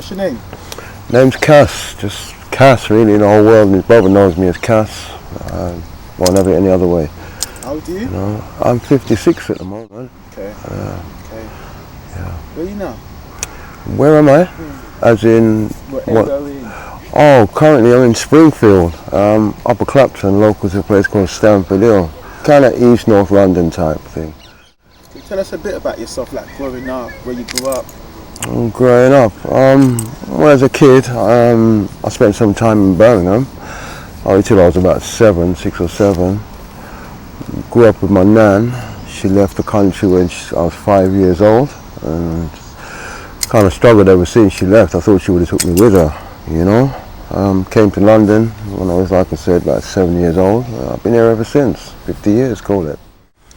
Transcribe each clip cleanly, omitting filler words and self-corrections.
What's your name? Name's CAZ, just CAZ really, the whole world. My brother knows me as CAZ. Won't have it any other way. How old are you? You know, I'm 56 at the moment. Okay. Okay. Yeah. Where are you now? Where am I? As in What? Going? Oh, currently I'm in Springfield, Upper Clapton, local to a place called Stamford Hill. Kind of East North London type thing. Can you tell us a bit about yourself, like growing up, where you grew up? Growing up, well, as a kid, I spent some time in Birmingham, until I was about 6 or 7. Grew up with my nan. She left the country when I was 5 years old, and kind of struggled ever since she left. I thought she would have took me with her, you know. Came to London when I was, like I said, about 7 years old. I've been here ever since, 50 years, call it.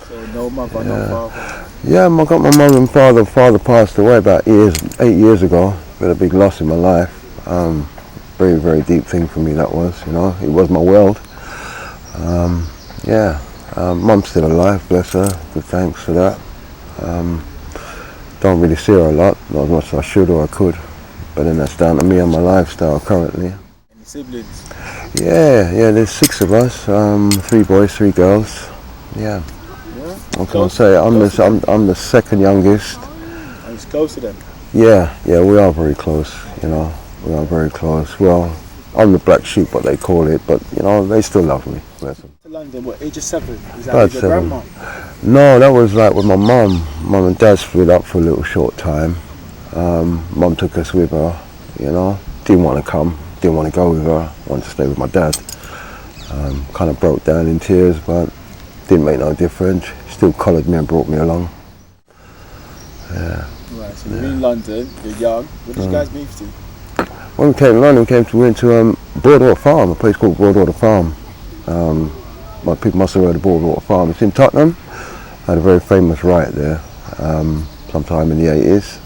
So no mother, no father? Yeah, I got my mum and father. Father passed away about 8 years ago. Been a big loss in my life. Very, very deep thing for me that was, you know. It was my world. Mum's still alive, bless her. Good thanks for that. Don't really see her a lot, not as much as I should or I could. But then that's down to me and my lifestyle currently. Any siblings? Yeah, there's 6 of us. 3 boys, 3 girls. Yeah. What can I say? I'm the second youngest. And it's close to them? Yeah, we are very close, you know. We are very close. Well, I'm the black sheep, what they call it, but, you know, they still love me. Bless them. To London, what, age of 7? Is that About with your 7. grandma? No, that was like with my mum. Mum and dad split up for a little short time. Mum took us with her, you know. Didn't want to come, didn't want to go with her, wanted to stay with my dad. Kind of broke down in tears, but didn't make no difference. Still collared me and brought me along. Yeah. Right, so you're in London, you're young. Where did you guys move to? When we came to London, we went to Broadwater Farm, a place called Broadwater Farm. My people must have heard of Broadwater Farm. It's in Tottenham. Had a very famous riot there, sometime in the 80s.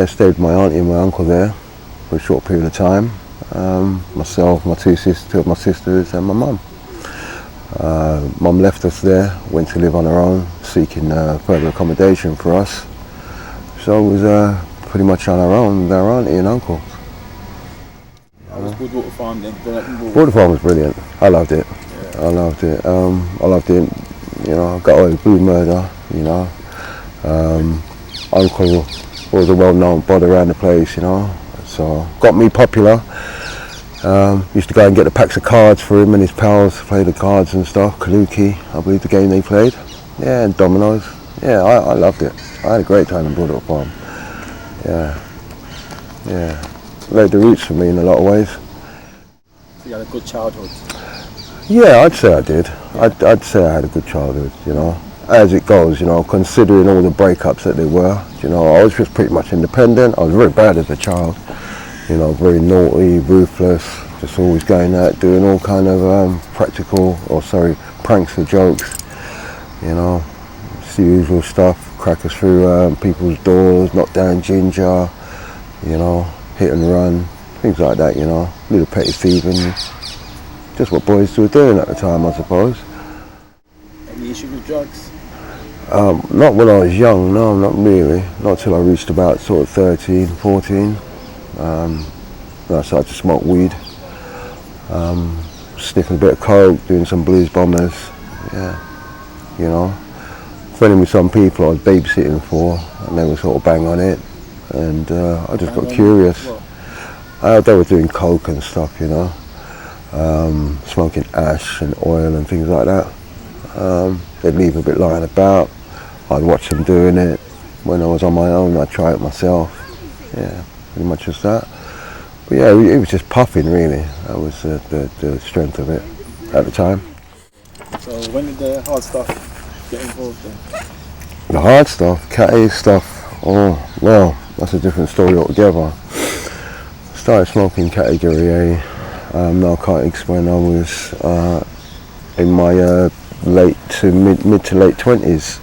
Stayed with my auntie and my uncle there for a short period of time. Myself, my 2 of my sisters, and my mum. Mum left us there, went to live on her own, seeking further accommodation for us. So it was pretty much on our own with our auntie and uncle. How was Broadwater Farm then? Broadwater Farm was brilliant. I loved it. Yeah. I loved it. You know, I got away with blue murder, you know. Uncle was a well-known bod around the place, you know. So got me popular. Used to go and get the packs of cards for him and his pals to play the cards and stuff. Kaluki, I believe the game they played. Yeah, and dominoes. Yeah, I loved it. I had a great time in Broadwater Farm. Yeah. Laid the roots for me in a lot of ways. So you had a good childhood? Yeah, I'd say I did. I'd say I had a good childhood, you know. As it goes, you know, considering all the breakups that there were, you know, I was just pretty much independent. I was very bad as a child. You know, very naughty, ruthless, just always going out doing all kind of pranks and jokes. You know, it's the usual stuff, crackers through people's doors, knock down ginger, you know, hit and run, things like that, you know, little petty thieving, just what boys were doing at the time, I suppose. Any issue with drugs? Not when I was young, no, not really, not till I reached about sort of 13, 14. Then I started to smoke weed, sniffing a bit of coke, doing some blues bombers, yeah, you know. Friending with some people I was babysitting for, and they were sort of bang on it, and I just got curious. They were doing coke and stuff, you know, smoking ash and oil and things like that. They'd leave a bit lying about. I'd watch them doing it. When I was on my own, I'd try it myself. Yeah, pretty much just that. But yeah, it was just puffing really. That was the strength of it at the time. So when did the hard stuff get involved in? The hard stuff, CAZ stuff, oh well, that's a different story altogether. Started smoking category A, narcotics when I was in my mid to late 20s.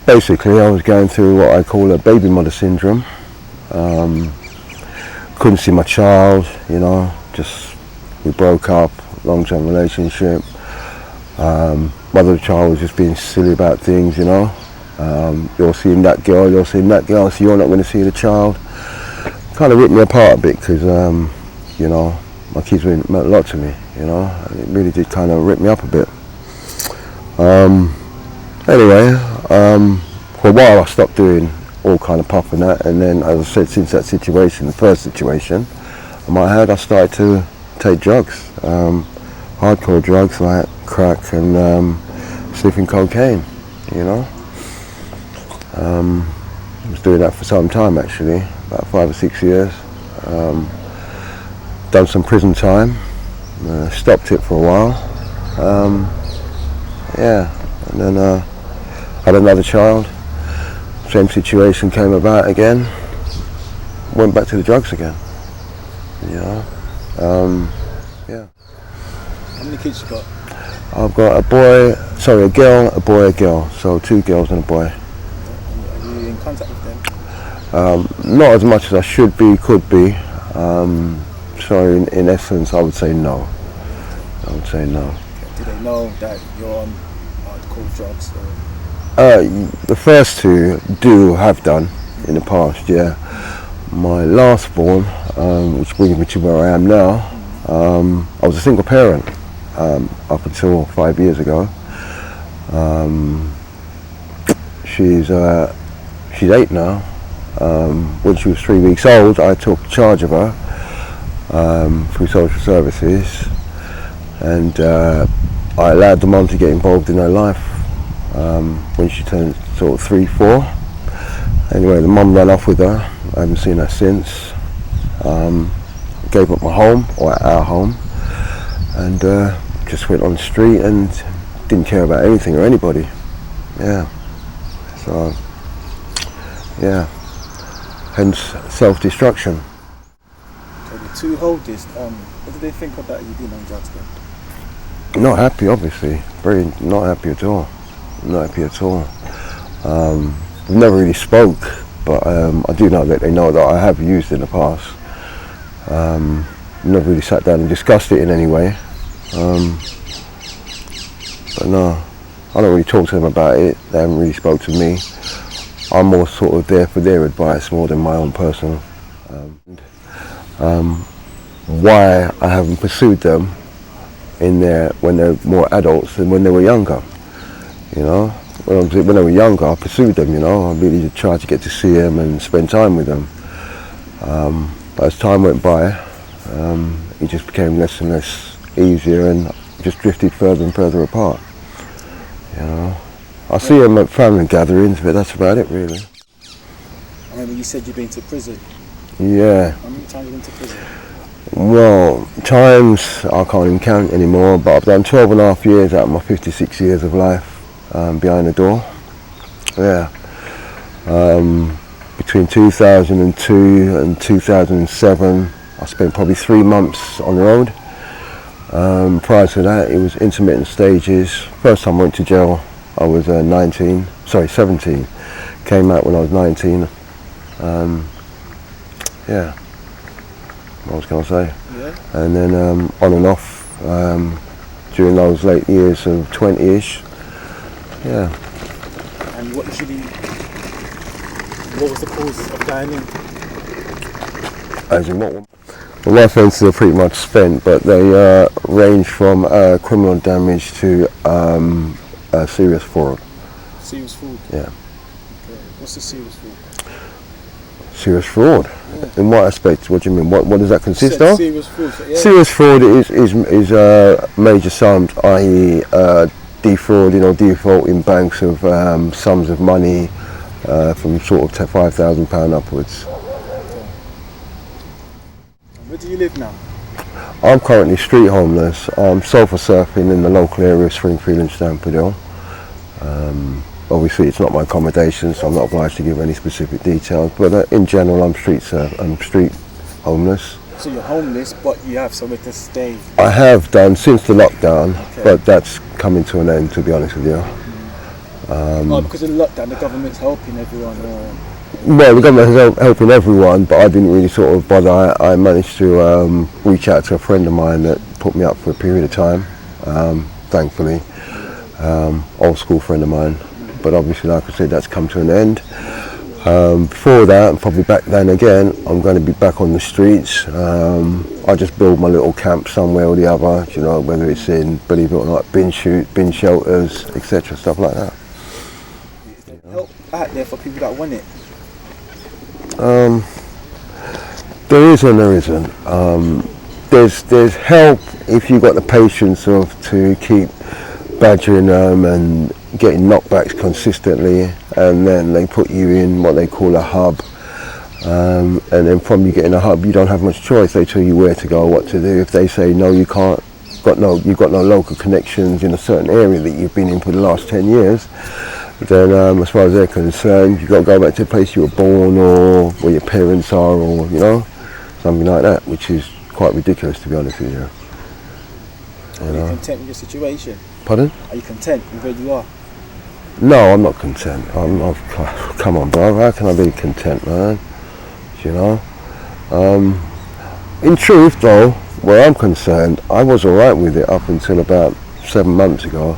Basically, I was going through what I call a baby mother syndrome. Couldn't see my child, you know, we broke up, long-term relationship. Mother and child was just being silly about things, you know. You're seeing that girl, you're seeing that girl, so you're not going to see the child. Kind of ripped me apart a bit because, you know, my kids meant a lot to me, you know, and it really did kind of rip me up a bit. Anyway, for a while I stopped doing all kind of puff and that, and then, as I said, since that situation, the first situation I had, I started to take drugs, hardcore drugs like crack and sniffing cocaine, you know. I was doing that for some time actually, about 5 or 6 years. Done some prison time, stopped it for a while. Yeah, and then had another child. Same situation came about again. Went back to the drugs again. You know. Yeah. How many kids you got? I've got a girl, a boy, a girl. So 2 girls and a boy. Are you in contact with them? Not as much as I should be, could be. So in essence, I would say no. I would say no. Do they know that you're on hardcore drugs? Or? The first 2 have done in the past, yeah. My last born, which brings me to where I am now, I was a single parent up until 5 years ago. She's 8 now. When she was 3 weeks old, I took charge of her through social services, and I allowed the mum to get involved in her life when she turned sort of 3, 4. Anyway, the mum ran off with her. I haven't seen her since. Gave up my home, or our home, and just went on the street and didn't care about anything or anybody. Yeah. So, yeah. Hence self-destruction. So the 2 oldest, what do they think about you being on drugs then? Not happy, obviously. Very not happy at all. Not happy at all. We never really spoke, but I do know that they know that I have used in the past. Never really sat down and discussed it in any way. But no, I don't really talk to them about it. They haven't really spoke to me. I'm more sort of there for their advice more than my own personal. Why I haven't pursued them when they're more adults than when they were younger. You know, when they were younger, I pursued them. You know, I really tried to get to see them and spend time with them. But as time went by, it just became less and less easier, and just drifted further and further apart. You know, I see them at family gatherings, but that's about it really. I remember you said you've been to prison. Yeah. How many times have you been to prison? Well, times I can't even count anymore, but I've done 12.5 years out of my 56 years of life behind the door. Yeah. Between 2002 and 2007, I spent probably 3 months on the road. Prior to that, it was intermittent stages. First time I went to jail, I was 17. Came out when I was 19. Yeah. What can I say? Yeah. And then on and off during those late years of 20-ish. Yeah. And what was the cause of dying in? As in what one? Well, my offences are pretty much spent, but they range from criminal damage to serious fraud. Serious fraud? Yeah. Okay. What's the serious fraud? Serious fraud? Yeah. In what aspect? What do you mean? What does that consist of? Serious fraud. Yeah. Serious fraud is major sums, i.e. defrauding or defaulting banks of sums of money from sort of £5,000 upwards. Where do you live now? I'm currently street homeless. I'm sofa surfing in the local area of Springfield and Stamford Hill. Obviously it's not my accommodation, so I'm not obliged to give any specific details, but in general I'm street homeless. So you're homeless, but you have somewhere to stay? I have done since the lockdown, okay. But that's coming to an end, to be honest with you. Because of the lockdown, the government's helping everyone? Well, the government is helping everyone, but I didn't really sort of bother. I managed to reach out to a friend of mine that put me up for a period of time, thankfully. Old school friend of mine. but obviously, like I said, that's come to an end. Before that, and probably back then again, I'm going to be back on the streets. I just build my little camp somewhere or the other, you know, whether it's in, believe it or not, bin shelters, etc., stuff like that. Is there help out there for people that want it? There is and there isn't. There's help if you've got the patience to keep badgering them and getting knockbacks consistently, and then they put you in what they call a hub, and then from you getting a hub, you don't have much choice. They tell you where to go, what to do. If they say no, you can't, you've got no local connections in a certain area that you've been in for the last 10 years, then as far as they're concerned, you've got to go back to the place you were born or where your parents are, or you know, something like that, which is quite ridiculous, to be honest with you. Are you content with your situation? Pardon? Are you content with where you are? No, I'm not content. Come on, bro. How can I be content, man? You know. In truth, though, where I'm concerned, I was all right with it up until about 7 months ago.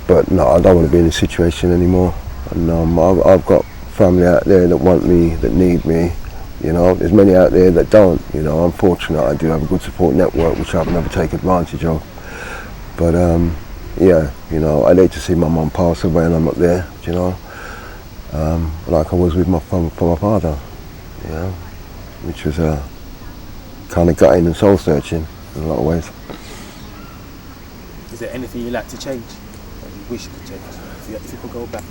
But no, I don't want to be in this situation anymore. And I've got family out there that want me, that need me. You know, there's many out there that don't. You know, I'm fortunate. I do have a good support network, which I've never taken advantage of. But yeah, you know, I'd hate to see my mum pass away and I'm not there, you know, like I was with my father, you know, which was kind of gutting and soul searching in a lot of ways. Is there anything you'd like to change, or you wish you could change, if you could go back?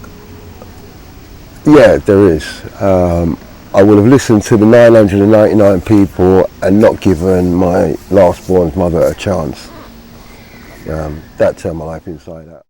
Yeah, there is. I would have listened to the 999 people and not given my last born's mother a chance. That turned my life inside out.